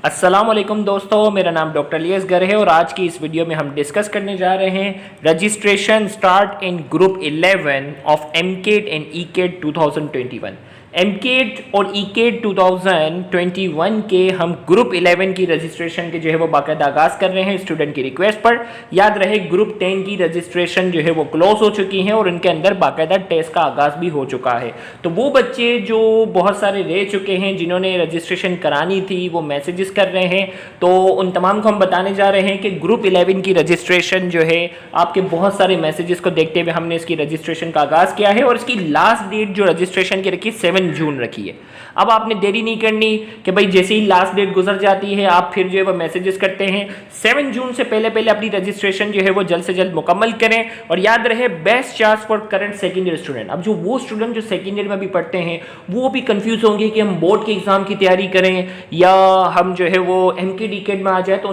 अस्सलाम वालेकुम दोस्तों, मेरा नाम डॉक्टर अलियास गर है और आज की इस वीडियो में हम डिस्कस करने जा रहे हैं registration start in group 11 of MCAT and ECAT 2021। MCAT और ईकेट 2021 के हम ग्रुप 11 की रजिस्ट्रेशन के जो है वो बाकायदा आगाज़ कर रहे हैं स्टूडेंट की रिक्वेस्ट पर। याद रहे ग्रुप 10 की रजिस्ट्रेशन जो है वो क्लोज हो चुकी है और इनके अंदर बाकायदा टेस्ट का आगाज़ भी हो चुका है। तो वो बच्चे जो बहुत सारे रह चुके हैं जिन्होंने रजिस्ट्रेशन करानी थी वो मैसेजेस कर रहे हैं, तो उन तमाम को हम बताने जा रहे हैं कि ग्रुप 11 की रजिस्ट्रेशन जो है आपके बहुत सारे मैसेजेस को देखते हुए हमने इसकी रजिस्ट्रेशन का आगाज़ किया है और इसकी लास्ट डेट जो रजिस्ट्रेशन की रखी 7 जून रखी है। अब आपने देरी नहीं करनी कि भाई जैसे ही लास्ट डेट गुजर जाती है आप फिर जो है वो मैसेजेस करते हैं। 7 जून से पहले पहले अपनी रजिस्ट्रेशन जो है वो जल्द से जल्द मुकम्मल करें। और याद रहे best chance for current second year student. अब जो वो स्टूडेंट जो सेकेंड ईयर में भी पढ़ते हैं वो भी कंफ्यूज होंगे कि हम बोर्ड के एग्जाम की तैयारी करें या हम जो है वो एमके डीकेट में आ जाए, तो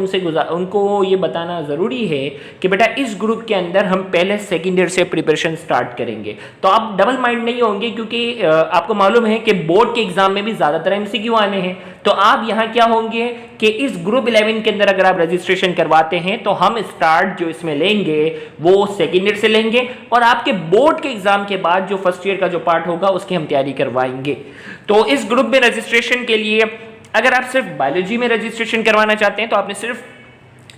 उनको ये बताना ज़रूरी है कि बेटा इस ग्रुप के अंदर हम पहले सेकेंड ईयर से प्रिपरेशन स्टार्ट करेंगे। तो आप डबल माइंड नहीं होंगे क्योंकि आपको मालूम है कि बोर्ड के एग्जाम में भी ज़्यादातर एमसीक्यू आने हैं। तो आप यहाँ क्या होंगे कि इस ग्रुप 11 के अंदर अगर आप रजिस्ट्रेशन करवाते हैं तो हम स्टार्ट जो इसमें लेंगे वो सेकेंड ईयर से लेंगे और आपके बोर्ड के एग्जाम के बाद जो फर्स्ट ईयर का जो पार्ट होगा उसकी हम तैयारी करवाएंगे। तो इस ग्रुप में रजिस्ट्रेशन के लिए अगर आप सिर्फ बायोलॉजी में रजिस्ट्रेशन करवाना चाहते हैं तो आपने सिर्फ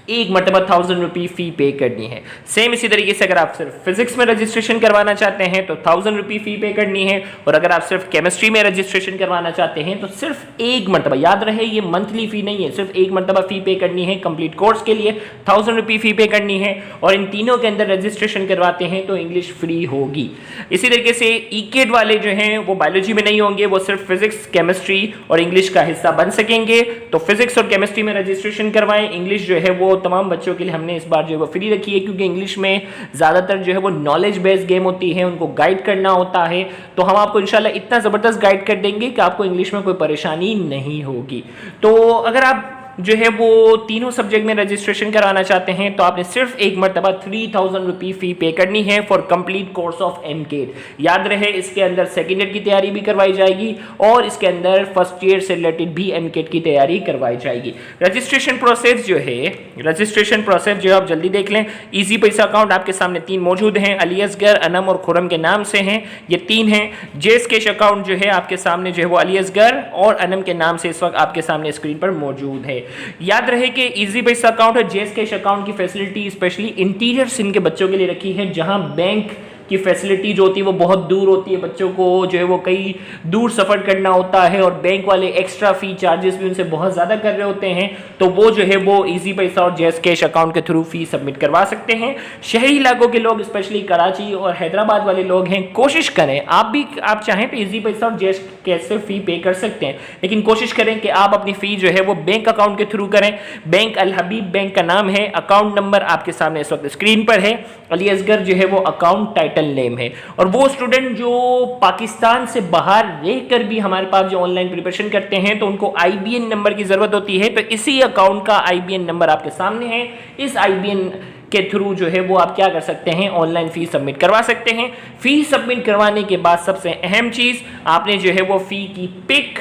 एक मरतबा 1000 रुपये फी पे करनी है। सेम इसी तरीके से अगर आप सिर्फ फिजिक्स में रजिस्ट्रेशन करवाना चाहते हैं तो 1000 रुपये फी पे करनी है और अगर आप सिर्फ केमिस्ट्री में रजिस्ट्रेशन करवाना चाहते हैं तो सिर्फ एक मरतबा, याद रहे ये मंथली फी नहीं है, सिर्फ एक मरतबा फी पे करनी है। कंप्लीट कोर्स के लिए 1000 रुपये फी पे करनी है और इन तीनों के अंदर रजिस्ट्रेशन करवाते हैं तो इंग्लिश फ्री होगी। इसी तरीके से ईकेट वाले जो हैं वो बायोलॉजी में नहीं होंगे, वो सिर्फ फिजिक्स केमिस्ट्री और इंग्लिश का हिस्सा बन सकेंगे। तो फिजिक्स और केमिस्ट्री में रजिस्ट्रेशन करवाएं। इंग्लिश जो है वो तमाम बच्चों के लिए हमने इस बार जो है वो फ्री रखी है क्योंकि इंग्लिश में ज़्यादातर जो है वो नॉलेज बेस्ड गेम होती है, उनको गाइड करना होता है। तो हम आपको इंशाल्लाह इतना ज़बरदस्त गाइड कर देंगे कि आपको इंग्लिश में कोई परेशानी नहीं होगी। तो अगर आप जो है वो तीनों सब्जेक्ट में रजिस्ट्रेशन कराना चाहते हैं तो आपने सिर्फ एक मरतबा 3000 रुपये फी पे करनी है for complete course of AMCAT. याद रहे इसके अंदर सेकेंड ईयर की तैयारी भी करवाई जाएगी और इसके अंदर फर्स्ट ईयर से रिलेटेड भी एमकेट की तैयारी करवाई जाएगी। रजिस्ट्रेशन प्रोसेस जो है आप जल्दी देख लें। इजी पैसा अकाउंट आपके सामने 3 मौजूद हैं, अलियासगर, अनम और खुरम के नाम से हैं, ये 3 हैं। जेस कैश अकाउंट जो है आपके सामने जो है वो अलियासगर और अनम के नाम से इस वक्त आपके सामने स्क्रीन पर मौजूद है। याद रहे कि इजी पैसा अकाउंट और जेस कैश अकाउंट की फैसिलिटी स्पेशली इंटीरियर सिंध के बच्चों के लिए रखी है जहां बैंक की फैसिलिटी जो होती है वो बहुत दूर होती है, बच्चों को जो है वो कई दूर सफ़र करना होता है और बैंक वाले एक्स्ट्रा फ़ी चार्जेस भी उनसे बहुत ज़्यादा कर रहे होते हैं। तो वो जो है वो इजी पैसा और जेस कैश अकाउंट के थ्रू फ़ी सबमिट करवा सकते हैं। शहरी इलाकों के लोग स्पेशली कराची और हैदराबाद वाले लोग हैं, कोशिश करें आप चाहें तो इजी पैसा और जेस कैश से फ़ी पे कर सकते हैं, लेकिन कोशिश करें कि आप अपनी फ़ी जो है वो बैंक अकाउंट के थ्रू करें। बैंक अल हबीब बैंक का नाम है, अकाउंट नंबर आपके सामने इस वक्त स्क्रीन पर है। अलियासगर जो है वो अकाउंट टाइटल नेम है। और वो स्टूडेंट जो पाकिस्तान से बाहर रहकर भी हमारे पास जो ऑनलाइन प्रिपरेशन करते हैं तो उनको आईबीएन नंबर की जरूरत होती है, तो इसी अकाउंट का आईबीएन नंबर आपके सामने है। इस आईबीएन के थ्रू जो है वो आप क्या कर सकते हैं, ऑनलाइन फी सबमिट करवा सकते हैं। फी सबमिट करवाने के बाद सबसे अहम चीज आपने जो है वो फी की पिक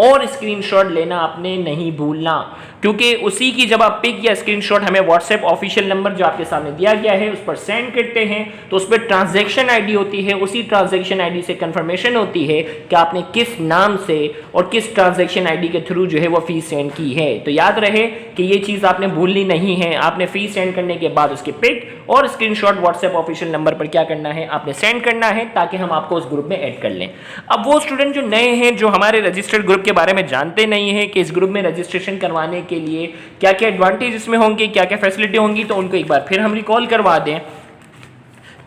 और स्क्रीनशॉट लेना आपने नहीं भूलना, क्योंकि उसी की जब आप पिक या स्क्रीनशॉट हमें व्हाट्सएप ऑफिशियल नंबर जो आपके सामने दिया गया है उस पर सेंड करते हैं तो उस पर ट्रांजैक्शन आईडी होती है, उसी ट्रांजैक्शन आईडी से कंफर्मेशन होती है कि आपने किस नाम से और किस ट्रांजैक्शन आईडी के थ्रू जो है वो फीस सेंड की है। तो याद रहे कि ये चीज़ आपने भूलनी नहीं है। आपने फीस सेंड करने के बाद उसकी पिक और स्क्रीनशॉट व्हाट्सएप ऑफिशियल नंबर पर क्या करना है, आपने सेंड करना है ताकि हम आपको उस ग्रुप में ऐड कर लें। अब वो स्टूडेंट जो नए हैं, जो हमारे रजिस्टर्ड ग्रुप के बारे में जानते नहीं है कि इस ग्रुप में रजिस्ट्रेशन करवाने के लिए क्या क्या एडवांटेज इसमें होंगे, क्या क्या फैसिलिटी होंगी, तो उनको एक बार फिर हम रिकॉल करवा दें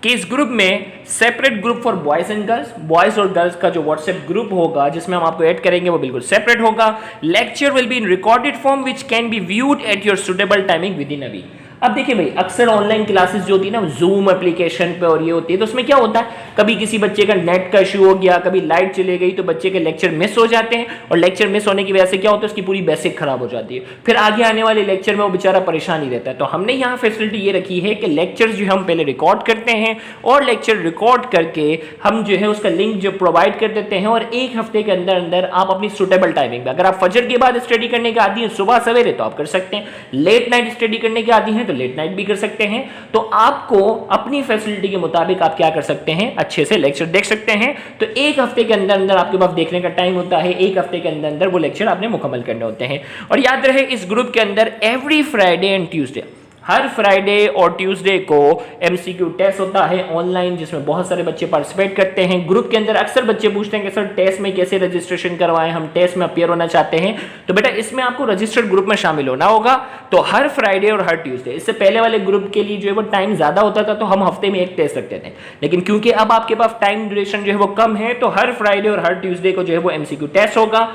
कि इस ग्रुप में separate group for boys and girls, boys और गर्ल्स का जो व्हाट्सएप ग्रुप होगा जिसमें हम आपको ऐड करेंगे वो बिल्कुल सेपरेट होगा। Lecture will be in recorded form which can be viewed at your suitable timing within a week. अब देखिए भाई, अक्सर ऑनलाइन क्लासेस जो होती है ना जूम एप्लीकेशन पे और ये होती है, तो उसमें क्या होता है, कभी किसी बच्चे का नेट का इशू हो गया, कभी लाइट चली गई, तो बच्चे के लेक्चर मिस हो जाते हैं, और लेक्चर मिस होने की वजह से क्या होता है, उसकी पूरी बेसिक खराब हो जाती है, फिर आगे आने वाले लेक्चर में वो बेचारा परेशान ही रहता है। तो हमने यहाँ फैसिलिटी ये रखी है कि लेक्चर जो हम पहले रिकॉर्ड करते हैं, और लेक्चर रिकॉर्ड करके हम जो है उसका लिंक जो प्रोवाइड कर देते हैं, और एक हफ्ते के अंदर अंदर आप अपनी सुटेबल टाइमिंग में, अगर आप फजर के बाद स्टडी करने के आदी हैं सुबह सवेरे तो आप कर सकते हैं, लेट नाइट स्टडी करने के आदी हैं तो लेट नाइट भी कर सकते हैं। तो आपको अपनी फैसिलिटी के मुताबिक आप क्या कर सकते हैं, अच्छे से लेक्चर देख सकते हैं। तो एक हफ्ते के अंदर अंदर आपके पास देखने का टाइम होता है, एक हफ्ते के अंदर अंदर वो लेक्चर आपने मुकम्मल करने होते हैं। और याद रहे, इस ग्रुप के अंदर every Friday and Tuesday, her Friday और ट्यूसडे को एमसीक्यू टेस्ट होता है ऑनलाइन, जिसमें बहुत सारे बच्चे पार्टिसिपेट करते हैं। ग्रुप के अंदर अक्सर बच्चे पूछते हैं कि सर टेस्ट में कैसे रजिस्ट्रेशन करवाएं, हम टेस्ट में अपीयर होना चाहते हैं। तो बेटा इसमें आपको रजिस्टर्ड ग्रुप में शामिल होना होगा। तो हर फ्राइडे और हर ट्यूसडे, इससे पहले वाले ग्रुप के लिए जो है वो टाइम ज्यादा होता था, तो हम हफ्ते में एक टेस्ट रखते थे, लेकिन क्योंकि अब आपके पास टाइम ड्यूरेशन जो है वो कम है, तो हर फ्राइडे और हर ट्यूसडे को जो है वो एमसीक्यू टेस्ट होगा।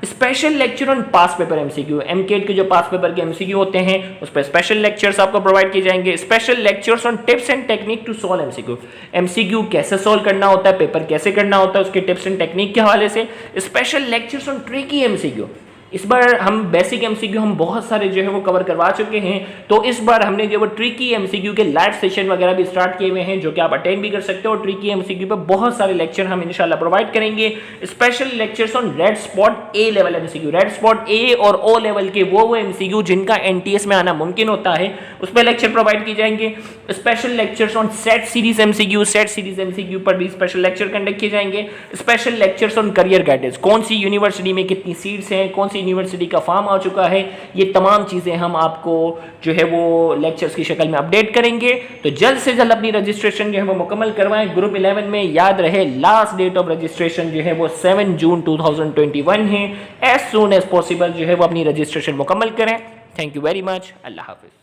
Special lecture on pass paper MCQ, AMCAT के जो पास पेपर के एमसीक्यू होते हैं उस पर स्पेशल लेक्चर्स आपको प्रोवाइड किए जाएंगे। Special lectures on tips and technique to solve MCQ, MCQ कैसे सॉल्व करना होता है, पेपर कैसे करना होता है, उसके टिप्स एंड टेक्निक के हवाले से। Special lectures on tricky MCQ, इस बार हम बेसिक एमसीक्यू हम बहुत सारे जो है वो कवर करवा चुके हैं, तो इस बार हमने जो वो ट्रिकी एमसीक्यू के लाइव सेशन वगैरह भी स्टार्ट किए हुए हैं, जो कि आप अटेंड भी कर सकते हो। और ट्रिकी एमसीक्यू पे बहुत सारे लेक्चर हम इंशाल्लाह प्रोवाइड करेंगे। Special lectures on red spot A level MCQ, red spot A और ओ लेवल के वो एमसीक्यू जिनका एनटीएस में आना मुमकिन होता है, उस पर लेक्चर प्रोवाइड किए जाएंगे। Special lectures on set series MCQ, set series MCQ पर भी स्पेशल लेक्चर कंडक्ट किए जाएंगे। Special lectures on career guidance, कौन सी यूनिवर्सिटी में कितनी सीट्स हैं, कौन सी यूनिवर्सिटी का फॉर्म आ चुका है, ये तमाम चीजें हम आपको जो है वो लेक्चर्स की शक्ल में अपडेट करेंगे। तो जल्द से जल्द अपनी रजिस्ट्रेशन जो है वो मुकम्मल करवाएं ग्रुप 11 में। याद रहे, लास्ट डेट ऑफ रजिस्ट्रेशन जो है वो 7 जून 2021 है। एज सून एज पॉसिबल जो है वो अपनी रजिस्ट्रेशन मुकम्मल करें। Thank you very much. Allah Hafiz.